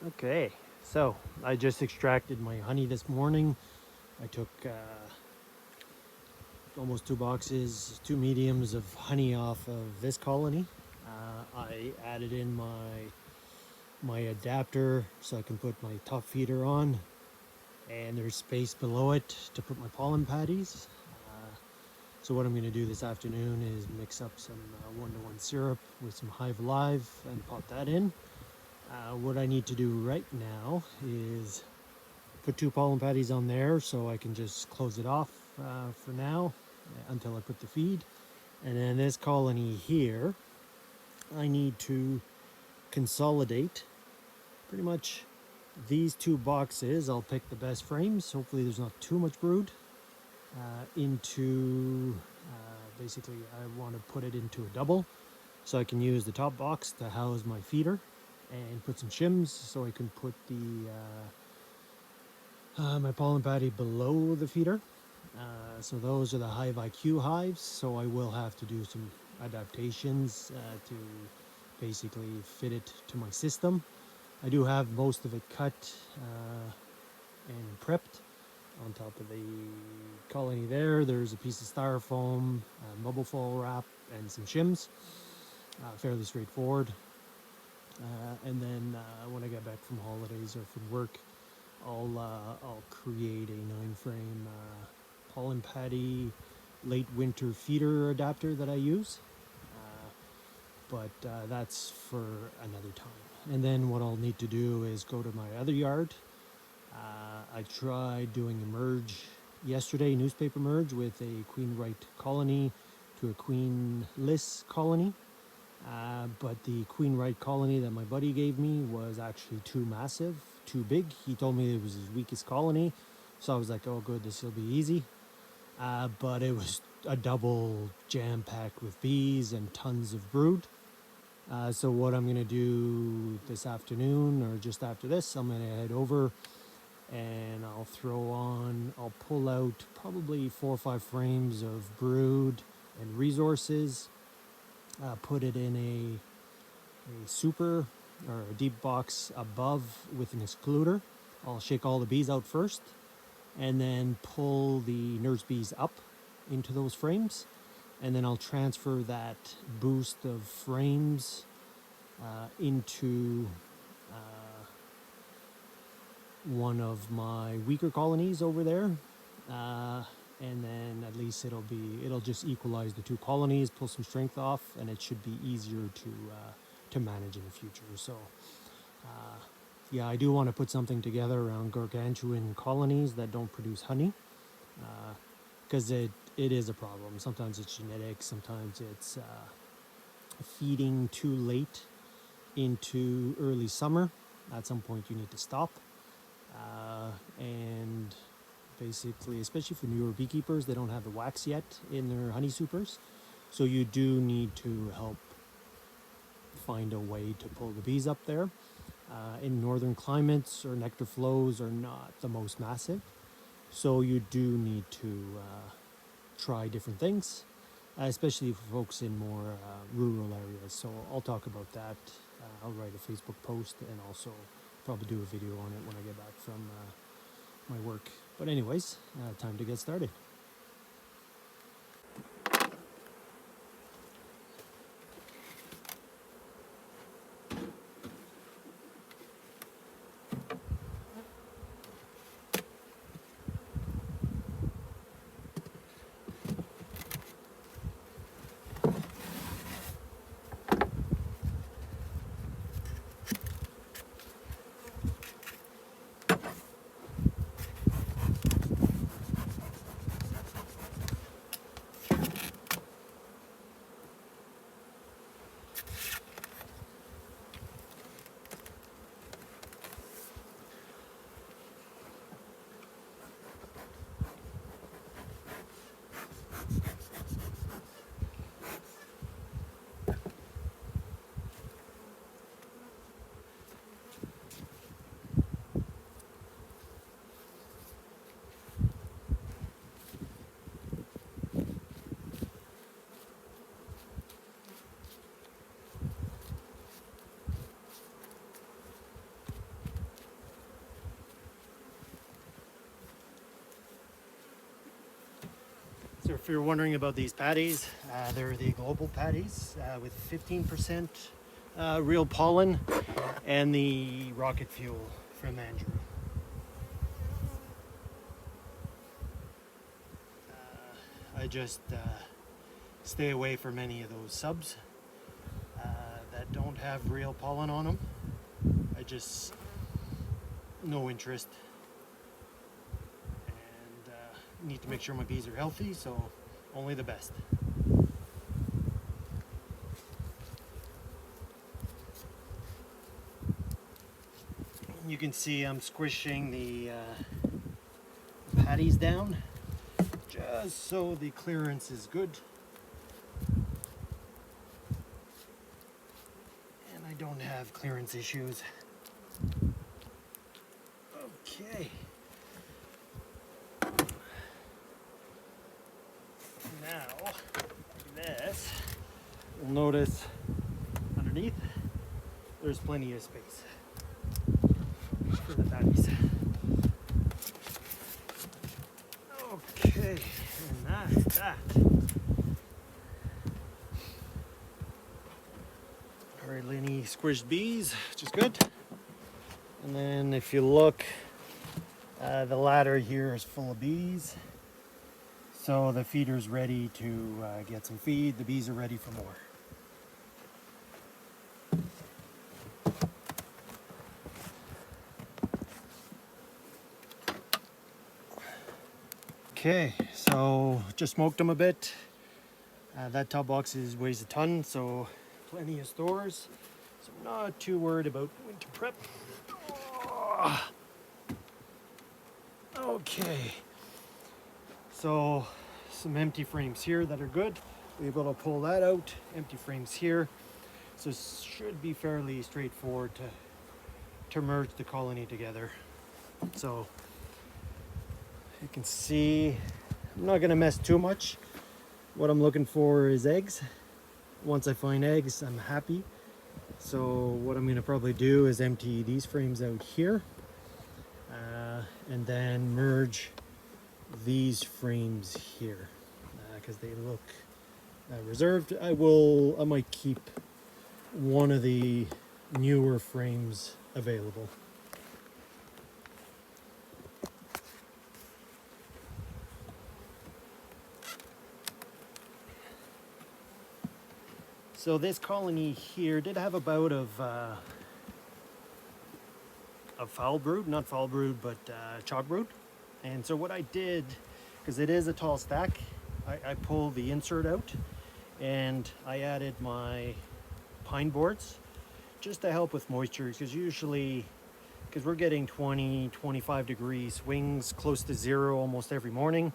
Okay, so I just extracted my honey this morning. I took almost 2 boxes, 2 mediums of honey off of this colony. I added in my adapter so I can put my top feeder on, and there's space below it to put my pollen patties. So what I'm going to do this afternoon is mix up some 1-to-1 syrup with some Hive Live and pop that in. What I need to do right now is put 2 pollen patties on there so I can just close it off for now until I put the feed. And then this colony here, I need to consolidate pretty much these 2 boxes. I'll pick the best frames. Hopefully there's not too much brood into basically I want to put it into a double so I can use the top box to house my feeder and put some shims so I can put the my pollen patty below the feeder. So those are the Hive IQ hives, so I will have to do some adaptations to basically fit it to my system. I do have most of it cut and prepped. On top of the colony there's a piece of styrofoam, bubble foil wrap, and some shims. Fairly straightforward. And then when I get back from holidays or from work, I'll create a 9-frame pollen patty late winter feeder adapter that I use. But that's for another time. And then what I'll need to do is go to my other yard. I tried doing a merge yesterday, newspaper merge with a queen right colony to a queenless colony. But the queen right colony that my buddy gave me was actually too massive, too big. He told me it was his weakest colony. So I was like, oh good, this will be easy. But it was a double jam-packed with bees and tons of brood. So what I'm going to do this afternoon or just after this, I'm going to head over and I'll pull out probably 4 or 5 frames of brood and resources, put it in a super or a deep box above with an excluder. I'll shake all the bees out first and then pull the nurse bees up into those frames, and then I'll transfer that boost of frames into one of my weaker colonies over there, and then at least it'll just equalize the 2 colonies, pull some strength off, and it should be easier to manage in the future. So yeah, I do want to put something together around gargantuan colonies that don't produce honey, because it is a problem. Sometimes it's genetic, sometimes it's feeding too late into early summer. At some point you need to stop. And basically, especially for newer beekeepers, they don't have the wax yet in their honey supers. So you do need to help find a way to pull the bees up there. In northern climates, or nectar flows are not the most massive. So you do need to try different things, especially for folks in more rural areas. So I'll talk about that. I'll write a Facebook post and also probably do a video on it when I get back from my work. But anyways, time to get started. So if you're wondering about these patties, they're the global patties with 15% real pollen and the rocket fuel from Andrew. I just stay away from any of those subs that don't have real pollen on them. I just, no interest. And need to make sure my bees are healthy, so only the best. You can see I'm squishing the patties down just so the clearance is good. And I don't have clearance issues. Okay. Now, this, you'll notice underneath there's plenty of space for the patties. Okay, and that's that. Hardly any squished bees, which is good. And then if you look, the ladder here is full of bees. So the feeder's ready to get some feed. The bees are ready for more. Okay, so just smoked them a bit. That top box weighs a ton, so plenty of stores. So I'm not too worried about winter prep. Oh. Okay, so some empty frames here that are good. We're able to pull that out. Empty frames here. So it should be fairly straightforward to merge the colony together. So you can see I'm not going to mess too much. What I'm looking for is eggs. Once I find eggs, I'm happy. So what I'm going to probably do is empty these frames out here and then merge these frames here because they look reserved. I might keep one of the newer frames available. So this colony here did have a bout of foul brood, not foul brood, but chalk brood. And so what I did, because it is a tall stack, I pulled the insert out and I added my pine boards just to help with moisture, because usually, because we're getting 20-25 degree swings close to zero almost every morning,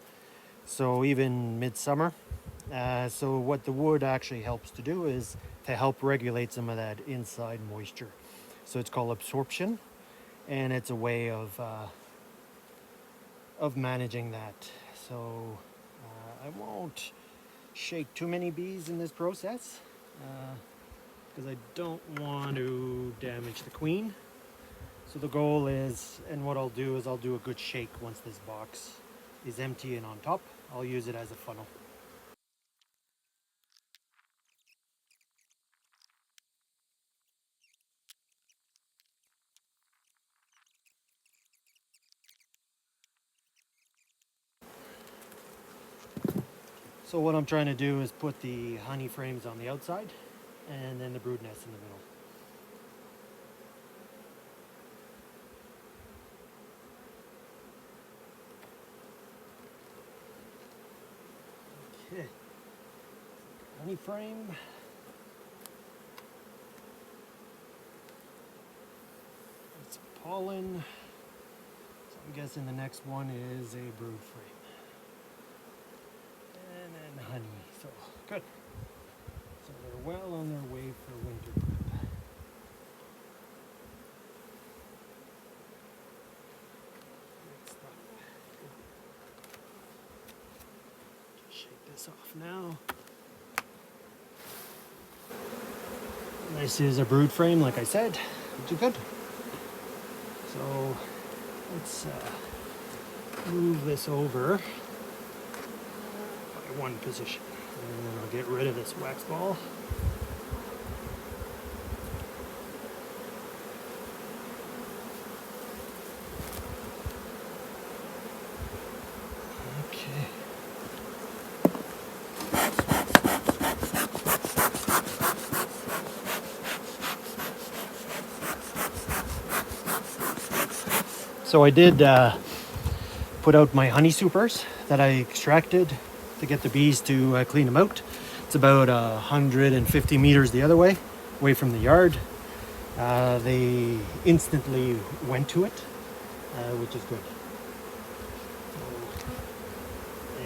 so even midsummer. So what the wood actually helps to do is to help regulate some of that inside moisture. So it's called absorption, and it's a way of managing that. So I won't shake too many bees in this process because I don't want to damage the queen. So the goal is, and what I'll do is I'll do a good shake once this box is empty and on top. I'll use it as a funnel. So what I'm trying to do is put the honey frames on the outside and then the brood nest in the middle. Okay, honey frame. It's pollen. So I'm guessing the next one is a brood frame. And then honey. So good. So they're well on their way for winter prep. Good stuff. Just shake this off now. This is a brood frame, like I said, which is good. So let's move this over. If I one position. And then I'll get rid of this wax ball. Okay. So I did put out my honey supers that I extracted to get the bees to clean them out. It's about 150 meters the other way, away from the yard. They instantly went to it, which is good.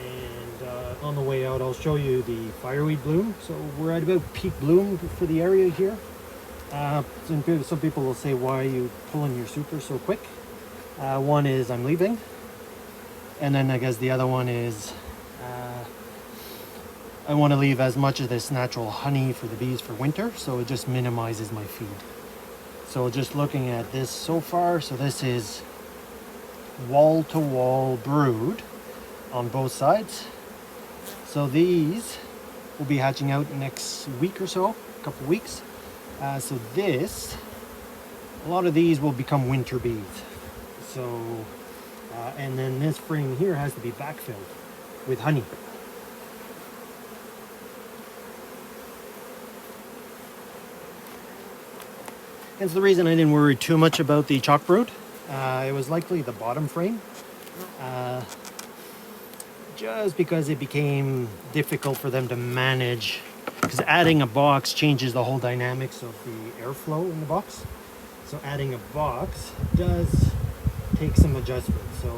And on the way out, I'll show you the fireweed bloom. So we're at about peak bloom for the area here. Some people will say, why are you pulling your super so quick? One is I'm leaving, and then I guess the other one is I want to leave as much of this natural honey for the bees for winter, so it just minimizes my feed. So just looking at this so far, so this is wall-to-wall brood on both sides. So these will be hatching out next week or so, a couple weeks. So this, a lot of these will become winter bees. So, and then this frame here has to be backfilled with honey. Hence the reason I didn't worry too much about the chalk brood. It was likely the bottom frame. Just because it became difficult for them to manage, because adding a box changes the whole dynamics of the airflow in the box. So adding a box does take some adjustment. So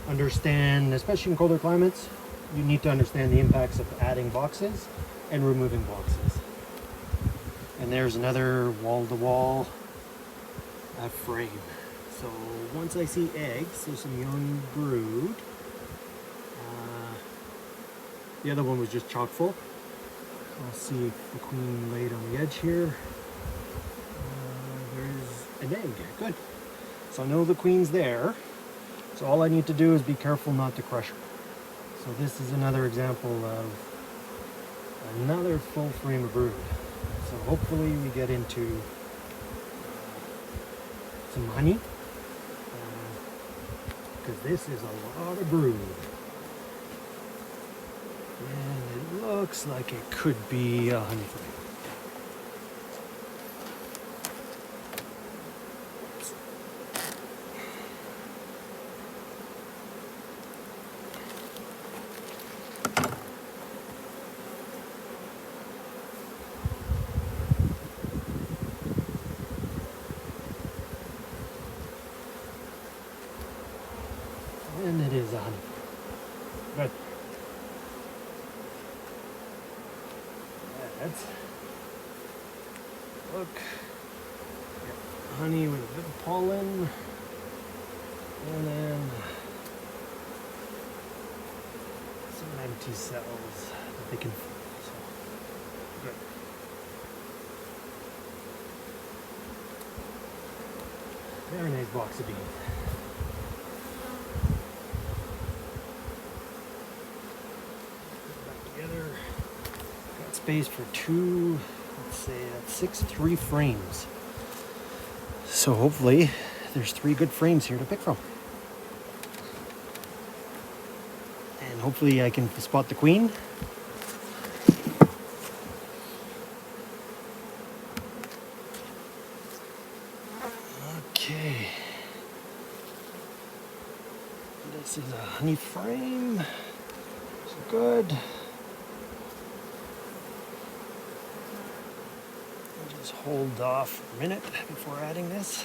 understand, especially in colder climates, you need to understand the impacts of adding boxes and removing boxes. And there's another wall-to-wall frame. So once I see eggs, there's some young brood. The other one was just chock full. I'll see if the queen laid on the edge here. There's an egg. Good. So I know the queen's there. So all I need to do is be careful not to crush her. So this is another example of another full frame of brood. So hopefully we get into some honey, because this is a lot of brood. And it looks like it could be a honey frame. And it is a honey. Good. That's look. Honey with a bit of pollen. And then some empty cells that they can feed. So good. Very nice box of beans. Got space for two, let's say that's 6 3-frames. So hopefully there's 3 good frames here to pick from. And hopefully I can spot the queen. Okay. This is a honey frame. So good. Just hold off for a minute before adding this.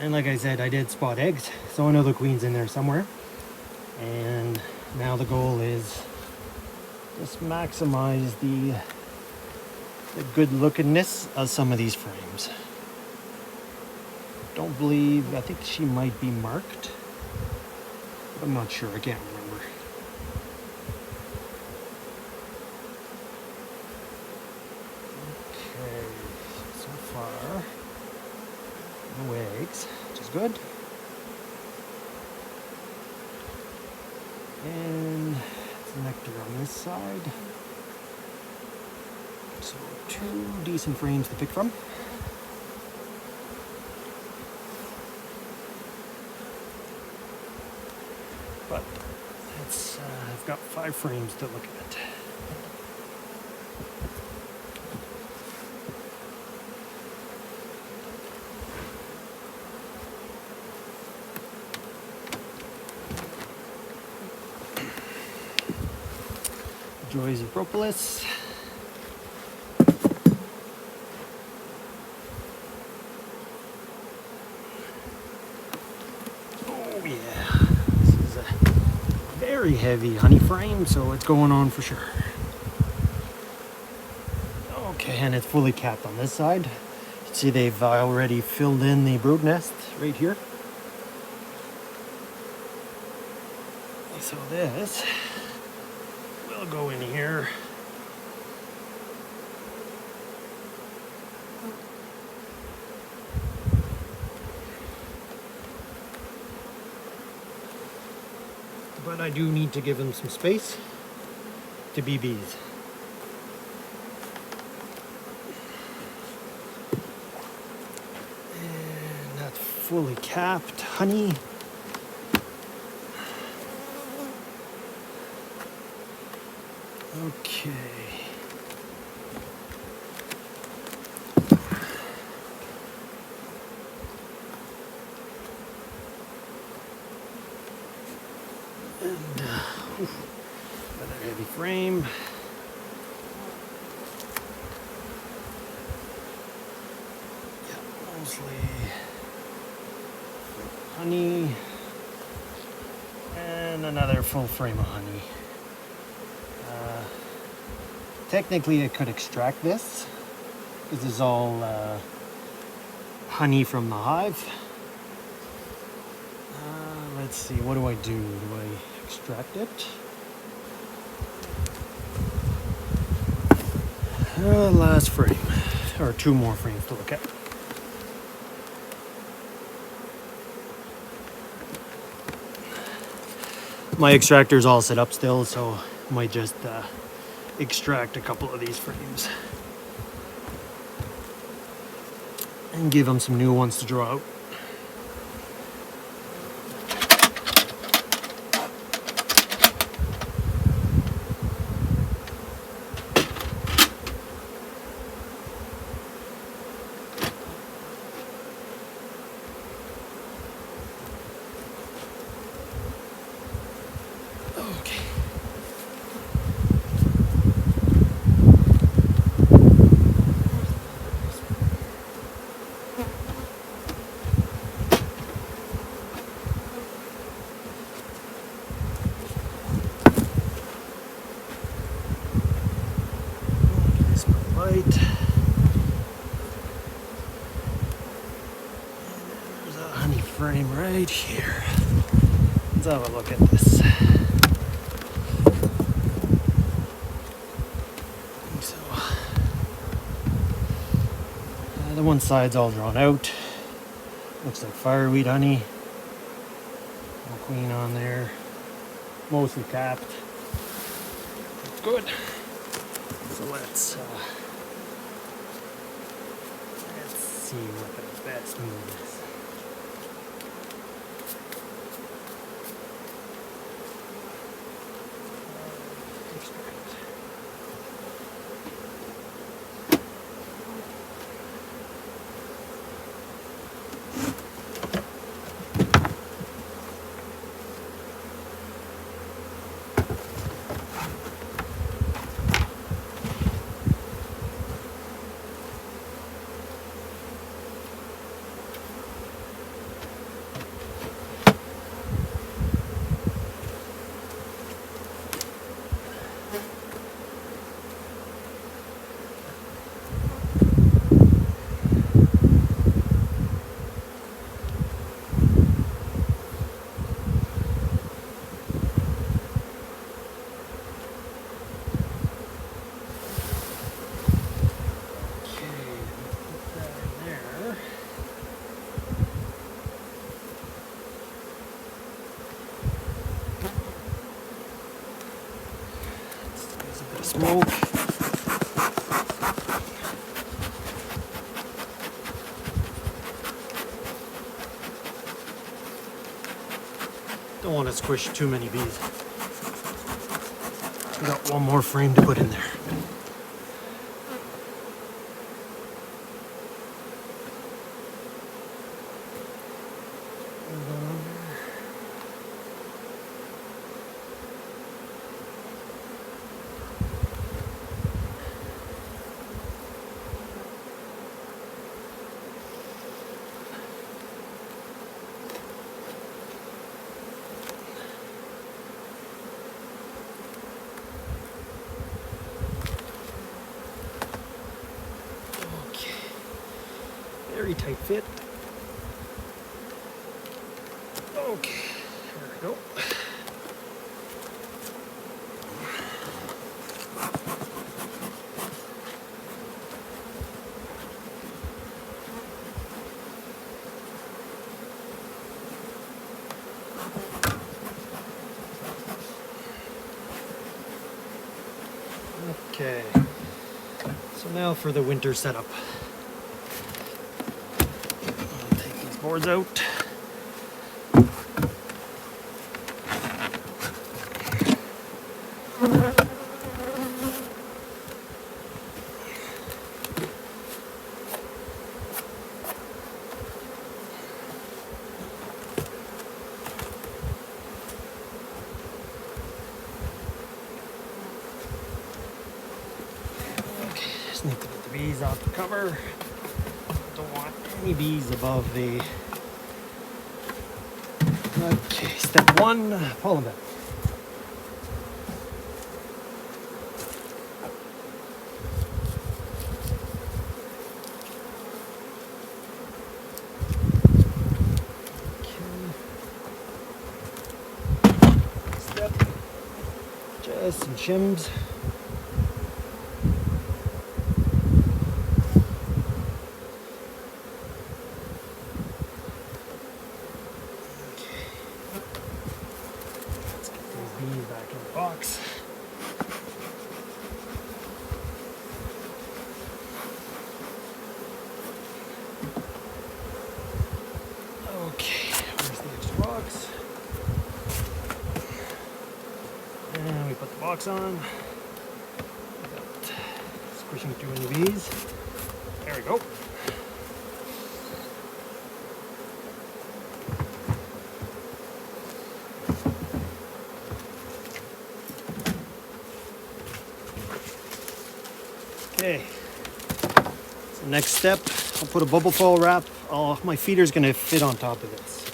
And like I said, I did spot eggs, so I know the queen's in there somewhere. And now the goal is just maximize the good lookingness of some of these frames. Don't believe, I think she might be marked. I'm not sure, I can't remember. Okay, so far, no eggs, which is good. And it's nectar on this side. So 2 decent frames to pick from. But it's, I've got 5 frames to look at. Joys of propolis. Oh yeah, this is a very heavy honey frame, so it's going on for sure. Okay, and it's fully capped on this side. You see they've already filled in the brood nest right here. So this will go in here. But I do need to give them some space to be bees. And that's fully capped honey. Okay. And another heavy frame. Yeah, mostly honey. And another full frame of honey. Technically, I could extract this. This is all honey from the hive. Let's see, what do I do? Do I extract it? Last frame, or 2 more frames to look at. My extractor's all set up still, so I might just extract a couple of these frames and give them some new ones to draw out. Okay. Here's my light. And there's a honey frame right here. Let's have a look at this. The one side's all drawn out. Looks like fireweed honey. No queen on there. Mostly capped. That's good. So let's see what the best move is. smoke. Don't want to squish too many bees. We got one more frame to put in there. Very tight fit. Okay, there we go. Okay, so now for the winter setup. Boards out. Okay, just need to get the bees off the cover. Don't want any bees above the. Okay, step one, pollen bed. Okay. Step, just some shims. Back in the box. Okay, where's the extra box? And we put the box on. Without squishing too many bees. There we go. Okay, so next step, I'll put a bubble foil wrap. My feeder's gonna fit on top of this.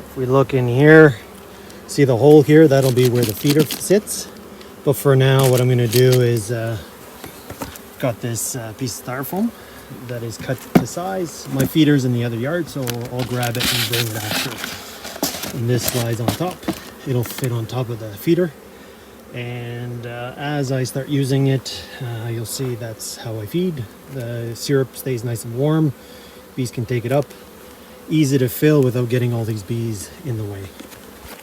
If we look in here, see the hole here, that'll be where the feeder sits. But for now, what I'm gonna do is got this piece of styrofoam that is cut to size. My feeder's in the other yard, so I'll grab it and bring it after. And this slides on top. It'll fit on top of the feeder. And as I start using it, you'll see that's how I feed. The syrup stays nice and warm. Bees can take it up. Easy to fill without getting all these bees in the way.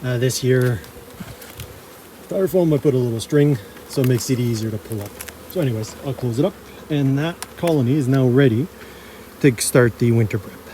This here, styrofoam, I put a little string, so it makes it easier to pull up. So anyways, I'll close it up, and that colony is now ready to start the winter prep.